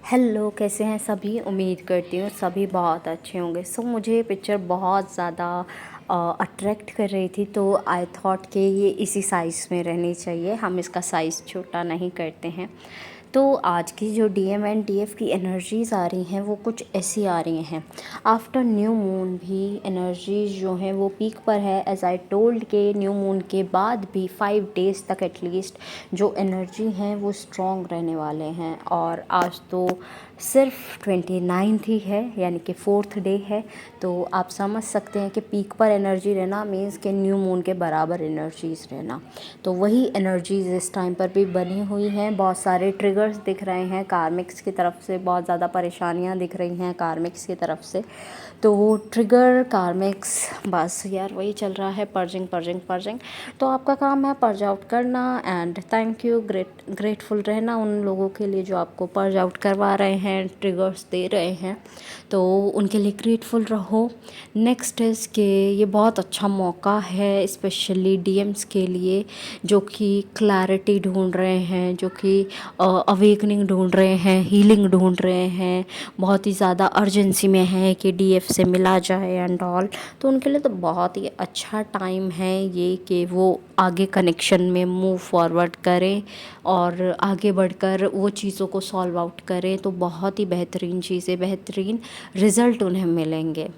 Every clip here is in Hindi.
हेलो, कैसे हैं सभी। उम्मीद करती हूँ सभी बहुत अच्छे होंगे। मुझे ये पिक्चर बहुत ज़्यादा अट्रैक्ट कर रही थी, तो आई थॉट कि ये इसी साइज़ में रहनी चाहिए। हम इसका साइज़ छोटा नहीं करते हैं। तो आज की जो डीएम एंड डीएफ की एनर्जीज़ आ रही हैं वो कुछ ऐसी आ रही हैं। आफ्टर न्यू मून भी एनर्जीज़ जो हैं वो पीक पर है। एज आई टोल्ड के न्यू मून के बाद भी 5 डेज़ तक एटलीस्ट जो एनर्जी हैं वो स्ट्रॉन्ग रहने वाले हैं। और आज तो सिर्फ 29 ही है, यानी कि 4th डे है। तो आप समझ सकते हैं कि पीक पर एनर्जी रहना मीन्स कि न्यू मून के बराबर एनर्जीज़ रहना। तो वही एनर्जीज़ इस टाइम पर भी बनी हुई हैं। बहुत सारे ट्रिगर्स दिख रहे हैं कार्मिक्स की तरफ से, बहुत ज़्यादा परेशानियां दिख रही हैं कार्मिक्स की तरफ से। तो वो ट्रिगर कार्मिक्स बस यार वही चल रहा है, पर्जिंग पर्जिंग पर्जिंग। तो आपका काम है पर्ज आउट करना। एंड थैंक यू, ग्रेटफुल रहना उन लोगों के लिए जो आपको पर्ज आउट करवा रहे हैं, ट्रिगर्स दे रहे हैं। तो उनके लिए ग्रेटफुल रहो। नेक्स्ट इज़ कि ये बहुत अच्छा मौका है स्पेशली डीएम्स के लिए जो कि क्लैरिटी ढूंढ रहे हैं, जो कि अवेकनिंग ढूंढ रहे हैं, हीलिंग ढूंढ रहे हैं, बहुत ही ज़्यादा अर्जेंसी में है कि डीएफ से मिला जाए एंड ऑल। तो उनके लिए तो बहुत ही अच्छा टाइम है ये कि वो आगे कनेक्शन में मूव फॉरवर्ड करें और आगे बढ़कर वो चीज़ों को सॉल्व आउट करें। तो बहुत ही बेहतरीन चीज़ें, बेहतरीन रिज़ल्ट उन्हें मिलेंगे।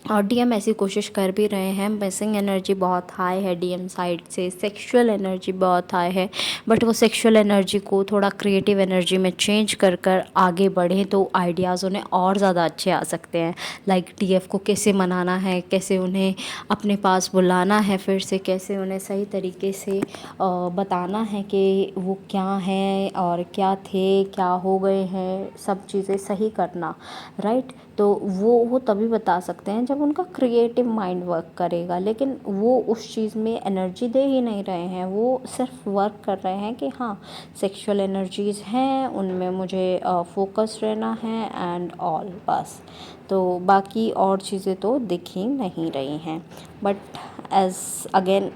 और डीएम ऐसी कोशिश कर भी रहे हैं। मिसिंग एनर्जी बहुत हाई है डीएम साइड से, सेक्सुअल एनर्जी बहुत हाई है, बट वो सेक्सुअल एनर्जी को थोड़ा क्रिएटिव एनर्जी में चेंज कर कर आगे बढ़ें तो आइडियाज़ उन्हें और ज़्यादा अच्छे आ सकते हैं। लाइक डीएफ को कैसे मनाना है, कैसे उन्हें अपने पास बुलाना है, फिर से कैसे उन्हें सही तरीके से बताना है कि वो क्या हैं और क्या थे, क्या हो गए हैं, सब चीज़ें सही करना, राइट। तो वो तभी बता सकते हैं जब उनका क्रिएटिव माइंड वर्क करेगा। लेकिन वो उस चीज़ में एनर्जी दे ही नहीं रहे हैं, वो सिर्फ वर्क कर रहे हैं कि हाँ सेक्सुअल एनर्जीज़ हैं, उनमें मुझे फोकस रहना है एंड ऑल, बस। तो बाकी और चीज़ें तो दिख ही नहीं रही हैं। बट एज अगेन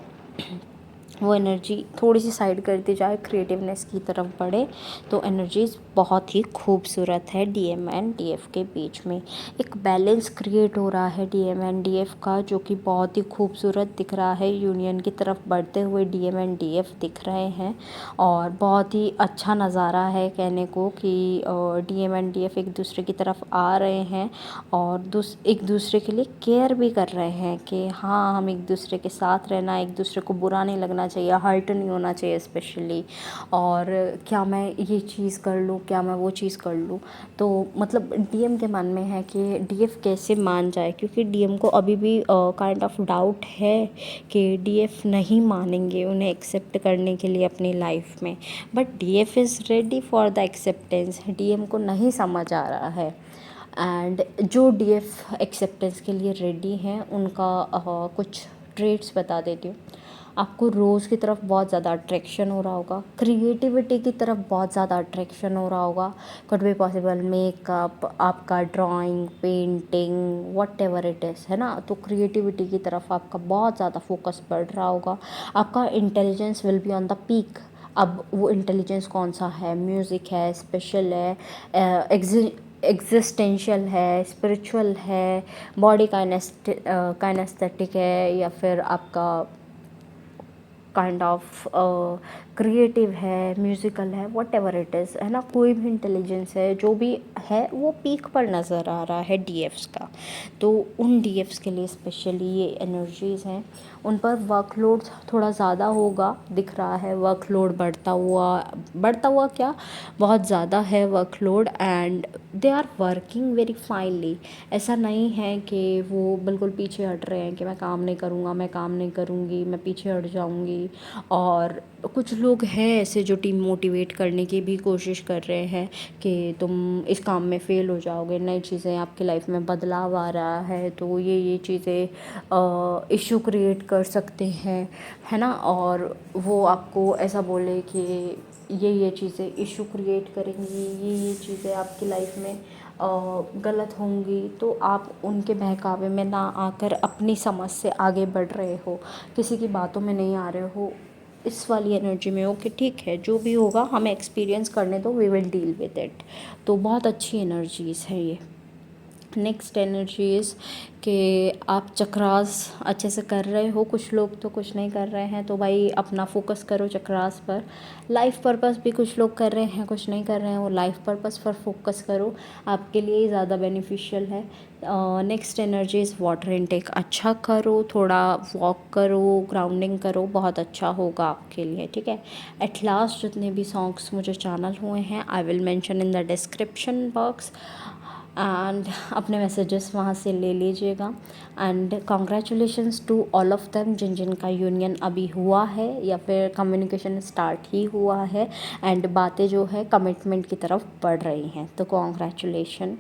वो एनर्जी थोड़ी सी साइड कर दी जाए, क्रिएटिवनेस की तरफ बढ़े, तो एनर्जीज़ बहुत ही खूबसूरत है डीएम एंड डीएफ के बीच में। एक बैलेंस क्रिएट हो रहा है डीएम एंड डीएफ का, जो कि बहुत ही खूबसूरत दिख रहा है। यूनियन की तरफ बढ़ते हुए डीएम एंड डीएफ दिख रहे हैं और बहुत ही अच्छा नज़ारा है कहने को कि डीएम एंड डीएफ एक दूसरे की तरफ आ रहे हैं और एक दूसरे के लिए केयर भी कर रहे हैं कि हाँ हम एक दूसरे के साथ रहना, एक दूसरे को बुरा नहीं लगना चाहिए, हर्ट नहीं होना चाहिए स्पेशली। और क्या मैं ये चीज़ कर लूँ, क्या मैं वो चीज़ कर लूँ। तो मतलब डीएम के मन में है कि डीएफ कैसे मान जाए, क्योंकि डीएम को अभी भी काइंड ऑफ डाउट है कि डीएफ नहीं मानेंगे उन्हें एक्सेप्ट करने के लिए अपनी लाइफ में। But DF is ready for the acceptance. DM को नहीं समझ आ रहा है। एंड जो डीएफ एक्सेप्टेंस के लिए रेडी हैं उनका कुछ ट्रेट्स बता देती हूँ। आपको रोज़ की तरफ बहुत ज़्यादा अट्रैक्शन हो रहा होगा, क्रिएटिविटी की तरफ बहुत ज़्यादा अट्रैक्शन हो रहा होगा। कुड बी पॉसिबल मेकअप, आपका drawing, painting, what ever it is, है ना। तो क्रिएटिविटी की तरफ आपका बहुत ज़्यादा फोकस बढ़ रहा होगा। आपका intelligence will be on the peak. अब वो इंटेलिजेंस कौन सा है, म्यूज़िक है, स्पेशल है, एग्जिस्टेंशियल है, स्पिरिचुअल है, बॉडी काइनेस्थेटिक है, या फिर आपका काइंड ऑफ क्रिएटिव है, म्यूज़िकल है, वट एवर इट इज़, है ना। कोई भी इंटेलिजेंस है, जो भी है वो पीक पर नज़र आ रहा है डीएफ्स का। तो उन डीएफ्स के लिए स्पेशली ये एनर्जीज़ हैं, उन पर वर्कलोड थोड़ा ज़्यादा होगा दिख रहा है। वर्कलोड बढ़ता हुआ क्या, बहुत ज़्यादा है workload. And they are working very finally. ऐसा नहीं है कि वो बिल्कुल पीछे हट रहे हैं कि मैं काम नहीं करूँगा, मैं काम नहीं करूँगी, मैं पीछे हट जाऊँगी। और कुछ लोग हैं ऐसे जो टीम मोटिवेट करने की भी कोशिश कर रहे हैं कि तुम इस काम में फ़ेल हो जाओगे, नई चीज़ें आपकी लाइफ में बदलाव आ रहा है, तो ये चीज़ें इशू क्रिएट कर सकते हैं, है ना। और वो आपको ऐसा बोले कि ये चीज़ें इशू क्रिएट करेंगी, ये चीज़ें आपकी लाइफ में गलत होंगी। तो आप उनके बहकावे में ना आकर अपनी समझ से आगे बढ़ रहे हो, किसी की बातों में नहीं आ रहे हो, इस वाली एनर्जी में हो कि ठीक है जो भी होगा हमें एक्सपीरियंस करने दो, we will deal with it. तो बहुत अच्छी एनर्जीज़ है ये। नेक्स्ट एनर्जीज़ कि आप चक्रास अच्छे से कर रहे हो, कुछ लोग तो कुछ नहीं कर रहे हैं, तो भाई अपना फोकस करो चक्रास पर। लाइफ पर्पस भी कुछ लोग कर रहे हैं, कुछ नहीं कर रहे हैं, वो लाइफ पर्पस पर फोकस करो, आपके लिए ज़्यादा बेनिफिशियल है। नेक्स्ट एनर्जीज़ वाटर इनटेक अच्छा करो, थोड़ा वॉक करो, ग्राउंडिंग करो, बहुत अच्छा होगा आपके लिए, ठीक है। एट लास्ट जितने भी सॉन्ग्स मुझे चैनल हुए हैं I will mention in the description box, and अपने मैसेजेस वहाँ से ले लीजिएगा। And congratulations to all of them जिन जिन का यूनियन अभी हुआ है या फिर कम्युनिकेशन स्टार्ट ही हुआ है, एंड बातें जो है कमिटमेंट की तरफ बढ़ रही हैं, तो कॉन्ग्रेचुलेशन।